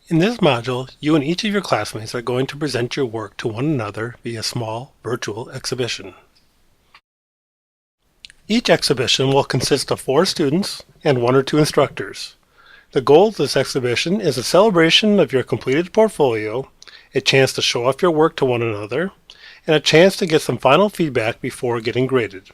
In this module, you and each of your classmates are going to present your work to one another via a small virtual exhibition. Each exhibition will consist of 4 students and 1 or 2 instructors. The goal of this exhibition is a celebration of your completed portfolio, a chance to show off your work to one another, and a chance to get some final feedback before getting graded.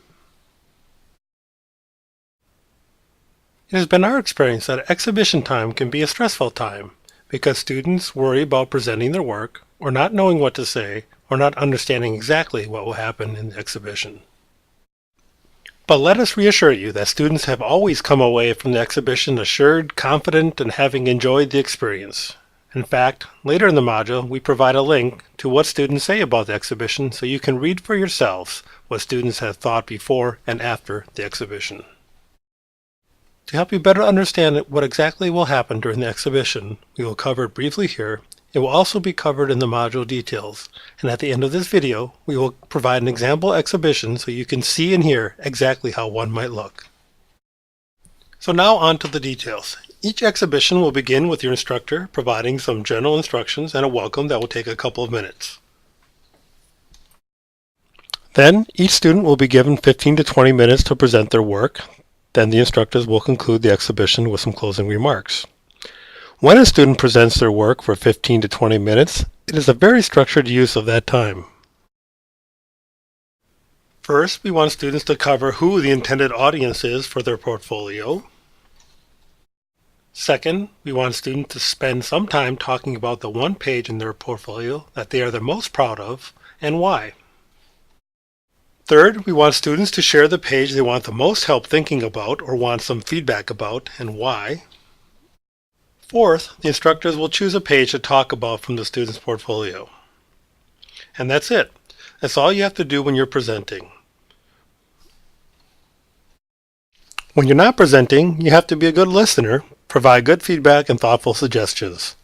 It has been our experience that exhibition time can be a stressful time because students worry about presenting their work, or not knowing what to say, or not understanding exactly what will happen in the exhibition. But let us reassure you that students have always come away from the exhibition assured, confident, and having enjoyed the experience. In fact, later in the module, we provide a link to what students say about the exhibition so you can read for yourselves what students have thought before and after the exhibition. To help you better understand what exactly will happen during the exhibition, we will cover it briefly here. It will also be covered in the module details, and at the end of this video, we will provide an example exhibition so you can see and hear exactly how one might look. So now on to the details. Each exhibition will begin with your instructor providing some general instructions and a welcome that will take a couple of minutes. Then each student will be given 15 to 20 minutes to present their work. Then the instructors will conclude the exhibition with some closing remarks. When a student presents their work for 15 to 20 minutes, it is a very structured use of that time. First, we want students to cover who the intended audience is for their portfolio. Second, we want students to spend some time talking about the one page in their portfolio that they are the most proud of and why. Third, we want students to share the page they want the most help thinking about or want some feedback about and why. Fourth, the instructors will choose a page to talk about from the student's portfolio. And that's it. That's all you have to do when you're presenting. When you're not presenting, you have to be a good listener, provide good feedback and thoughtful suggestions.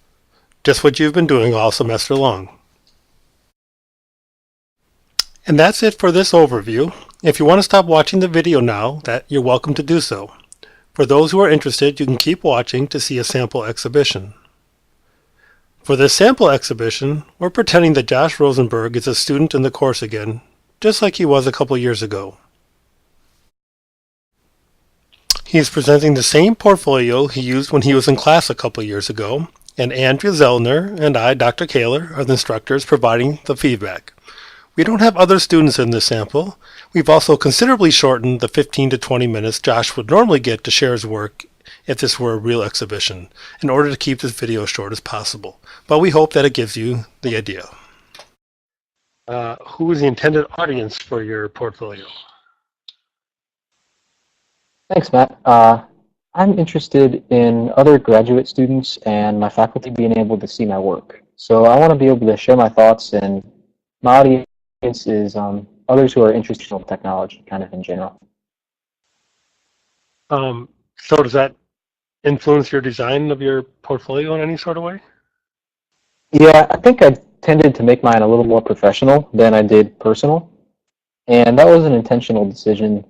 Just what you've been doing all semester long. And that's it for this overview. If you want to stop watching the video now, you're welcome to do so. For those who are interested, you can keep watching to see a sample exhibition. For this sample exhibition, we're pretending that Josh Rosenberg is a student in the course again, just like he was a couple years ago. He is presenting the same portfolio he used when he was in class a couple years ago, and Andrea Zellner and I, Dr. Kaler, are the instructors providing the feedback. We don't have other students in this sample. We've also considerably shortened the 15 to 20 minutes Josh would normally get to share his work if this were a real exhibition, in order to keep this video as short as possible. But we hope that it gives you the idea. Who is the intended audience for your portfolio? Thanks, Matt. I'm interested in other graduate students and my faculty being able to see my work. So I want to be able to share my thoughts, and my audience is others who are interested in technology, kind of in general. So does that influence your design of your portfolio in any sort of way? Yeah, I think I tended to make mine a little more professional than I did personal, and that was an intentional decision.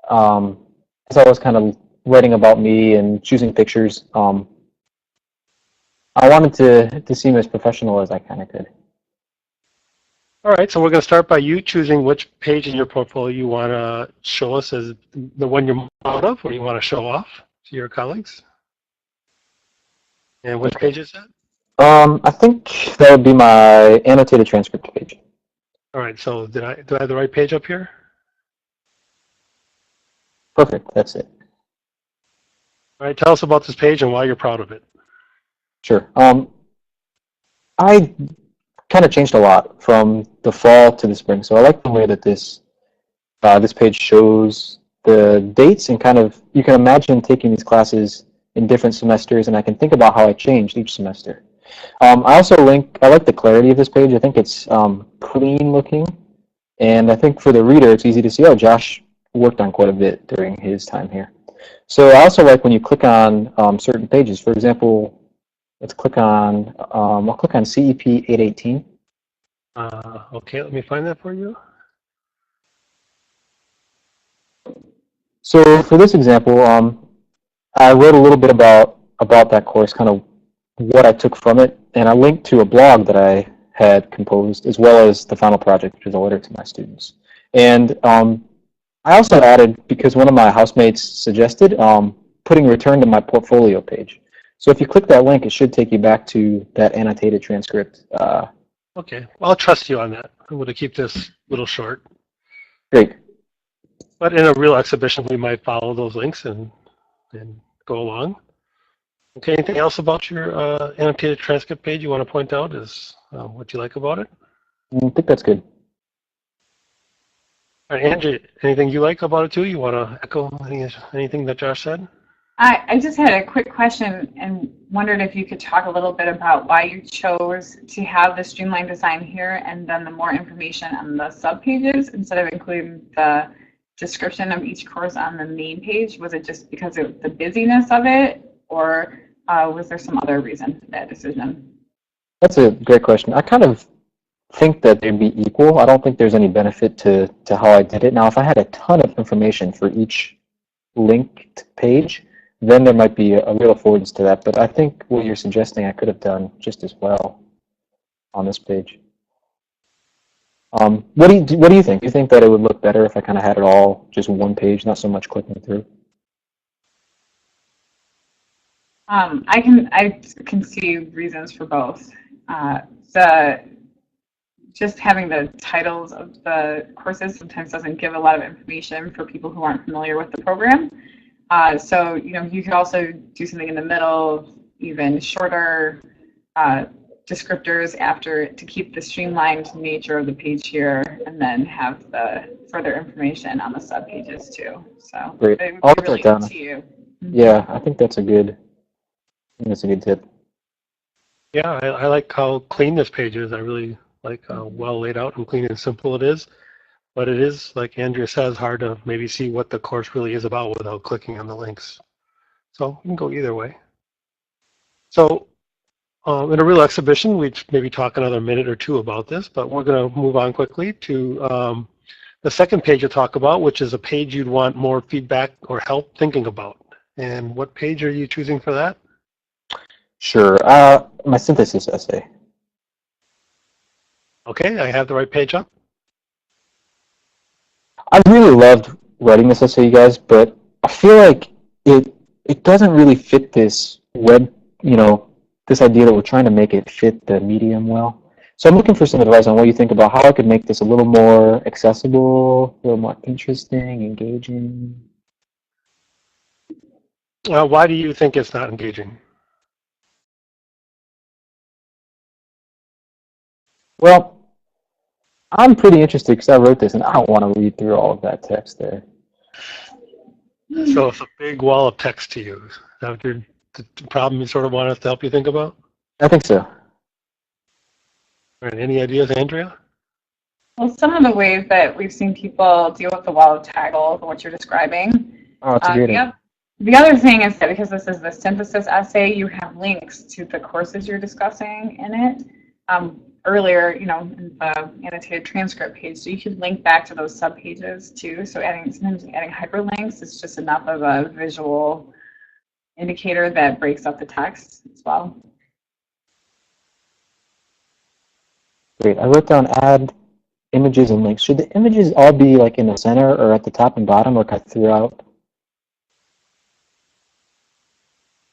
As I was kind of writing about me and choosing pictures, I wanted to seem as professional as I kind of could. All right, so we're going to start by you choosing which page in your portfolio you want to show us as the one you're proud of, or you want to show off to your colleagues. And which page is that? I think that would be my annotated transcript page. All right, so do I have the right page up here? Perfect, that's it. All right, tell us about this page and why you're proud of it. Sure. I kind of changed a lot from the fall to the spring, so I like the way that this page shows the dates, and kind of, you can imagine taking these classes in different semesters, and I can think about how I changed each semester. I like the clarity of this page. I think it's clean looking, and I think for the reader it's easy to see, oh, Josh worked on quite a bit during his time here. So I also like when you click on certain pages. For example, let's click on, I'll click on CEP 818. Okay, let me find that for you. So for this example, I wrote a little bit about that course, kind of what I took from it, and I linked to a blog that I had composed, as well as the final project, which is a letter to my students. And I also added, because one of my housemates suggested, putting return to my portfolio page. So if you click that link, it should take you back to that annotated transcript. Okay, well, I'll trust you on that. I'm going to keep this a little short. Great. But in a real exhibition, we might follow those links and go along. Okay, anything else about your annotated transcript page you want to point out is what you like about it? I think that's good. All right, Angie, anything you like about it too? You want to echo anything that Josh said? I just had a quick question and wondered if you could talk a little bit about why you chose to have the streamlined design here and then the more information on the subpages instead of including the description of each course on the main page. Was it just because of the busyness of it, or was there some other reason for that decision? That's a great question. I kind of think that they'd be equal. I don't think there's any benefit to how I did it. Now, if I had a ton of information for each linked page, then there might be a real affordance to that. But I think what you're suggesting I could have done just as well on this page. What do you think? Do you think that it would look better if I kind of had it all just one page, not so much clicking through? I can see reasons for both. Just having the titles of the courses sometimes doesn't give a lot of information for people who aren't familiar with the program. So you could also do something in the middle, even shorter descriptors after, to keep the streamlined nature of the page here, and then have the further information on the subpages too. So Great. it I'll would be put really that up down. to you. Yeah, I think that's a good tip. Yeah, I like how clean this page is. I really like how well laid out and clean and simple it is. But it is, like Andrea says, hard to maybe see what the course really is about without clicking on the links. So you can go either way. So in a real exhibition, we'd maybe talk another minute or two about this, but we're going to move on quickly to the second page you'll talk about, which is a page you'd want more feedback or help thinking about. And what page are you choosing for that? Sure. My synthesis essay. Okay, I have the right page up. I really loved writing this essay, you guys, but I feel like it doesn't really fit this this idea that we're trying to make it fit the medium well. So I'm looking for some advice on what you think about how I could make this a little more accessible, a little more interesting, engaging. Why do you think it's not engaging? Well, I'm pretty interested because I wrote this and I don't want to read through all of that text there. So it's a big wall of text to you. Is that the problem you sort of want us to help you think about? I think so. All right, any ideas, Andrea? Well, some of the ways that we've seen people deal with the wall of titles and what you're describing. Oh, that's a great idea. The other thing is that because this is the synthesis essay, you have links to the courses you're discussing in it. Earlier, in the annotated transcript page, so you could link back to those subpages too. So sometimes adding hyperlinks is just enough of a visual indicator that breaks up the text as well. Great. I wrote down add images and links. Should the images all be like in the center or at the top and bottom, or cut throughout?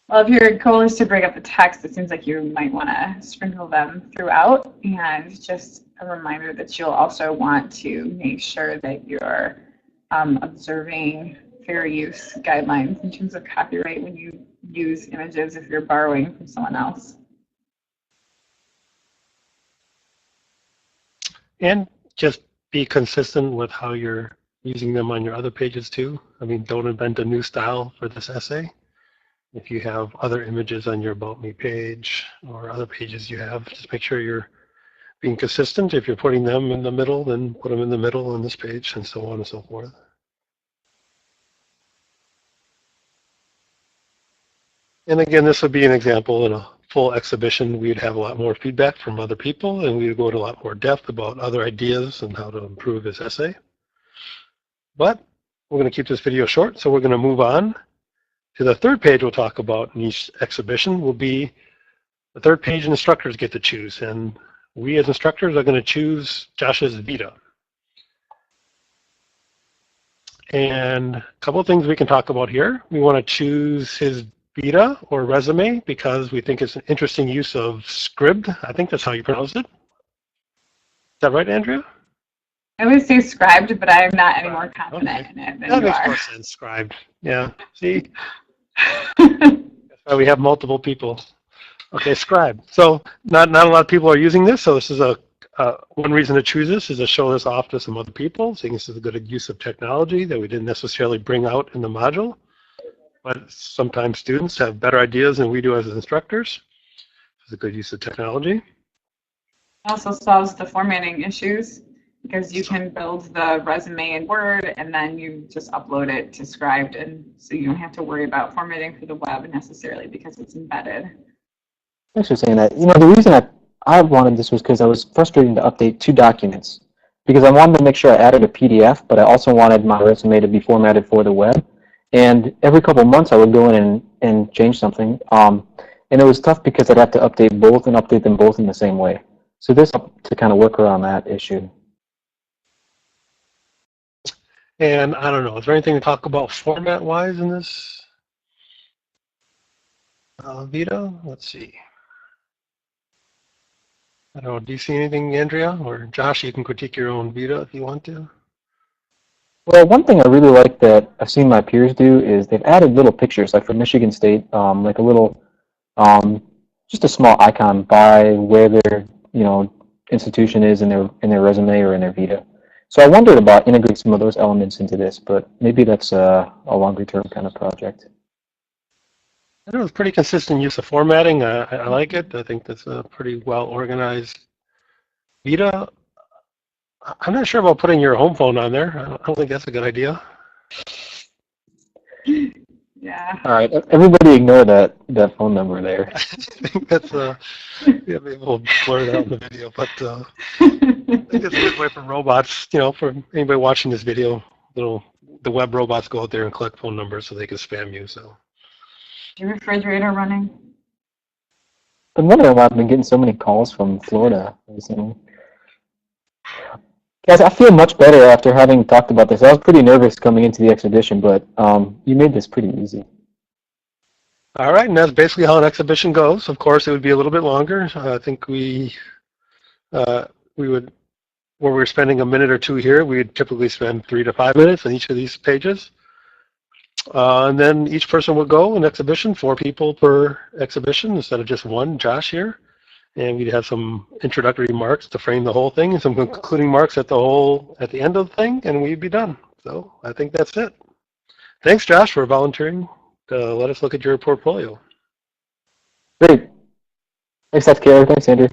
Well, if your goal is to break up the text, it seems like you might want to sprinkle them throughout. And just a reminder that you'll also want to make sure that you're observing fair use guidelines in terms of copyright when you use images if you're borrowing from someone else. And just be consistent with how you're using them on your other pages too. I mean, don't invent a new style for this essay. If you have other images on your About Me page or other pages you have, just make sure you're being consistent. If you're putting them in the middle, then put them in the middle on this page, and so on and so forth. And again, this would be an example in a full exhibition. We'd have a lot more feedback from other people, and we'd go into a lot more depth about other ideas and how to improve this essay. But we're going to keep this video short, so we're going to move on to the third page we'll talk about in each exhibition will be The third page, instructors get to choose, and we as instructors are going to choose Josh's Vita. And a couple of things we can talk about here. We want to choose his Vita or resume because we think it's an interesting use of scribd. I think that's how you pronounce it. Is that right, Andrea? I would say scribed, but I am not any more confident in it than That you makes are. more sense, scribed. Yeah, see? That's why we have multiple people. Okay, scribe. So not a lot of people are using this, so this is one reason to choose this is to show this off to some other people, saying this is a good use of technology that we didn't necessarily bring out in the module. But sometimes students have better ideas than we do as instructors. It's a good use of technology. It also solves the formatting issues because you can build the resume in Word and then you just upload it to Scribed, and so you don't have to worry about formatting for the web necessarily because it's embedded. Thanks for saying that. You know, the reason I wanted this was because I was frustrated to update 2 documents because I wanted to make sure I added a PDF, but I also wanted my resume to be formatted for the web. And every couple of months I would go in and change something. And it was tough because I'd have to update both and update them both in the same way. So this to kind of work around that issue. And I don't know, is there anything to talk about format-wise in this Vita? Let's see. I don't know, do you see anything, Andrea? Or Josh, you can critique your own Vita if you want to. Well, one thing I really like that I've seen my peers do is they've added little pictures, like for Michigan State, like a little, just a small icon by where their, institution is in their resume or in their Vita. So I wondered about integrating some of those elements into this, but maybe that's a longer term kind of project. I know it's pretty consistent use of formatting. I like it. I think that's a pretty well organized Vita. I'm not sure about putting your home phone on there. I don't think that's a good idea. Yeah. All right, everybody ignore that phone number there. I think that's yeah, maybe we'll blur it out in the video, but I think it's a good way for robots, for anybody watching this video, the web robots go out there and collect phone numbers so they can spam you. So. Is your refrigerator running? I'm wondering why I've been getting so many calls from Florida recently. Guys, I feel much better after having talked about this. I was pretty nervous coming into the exhibition, but you made this pretty easy. All right, and that's basically how an exhibition goes. Of course, it would be a little bit longer. I think we would, where we're spending a minute or two here, we'd typically spend 3 to 5 minutes on each of these pages. And then each person would go an exhibition, 4 people per exhibition instead of just one, Josh here. And we'd have some introductory remarks to frame the whole thing and some concluding marks at the end of the thing, and we'd be done. So I think that's it. Thanks, Josh, for volunteering to let us look at your portfolio. Great. Thanks, Dr. Kaler. Thanks, Andrew.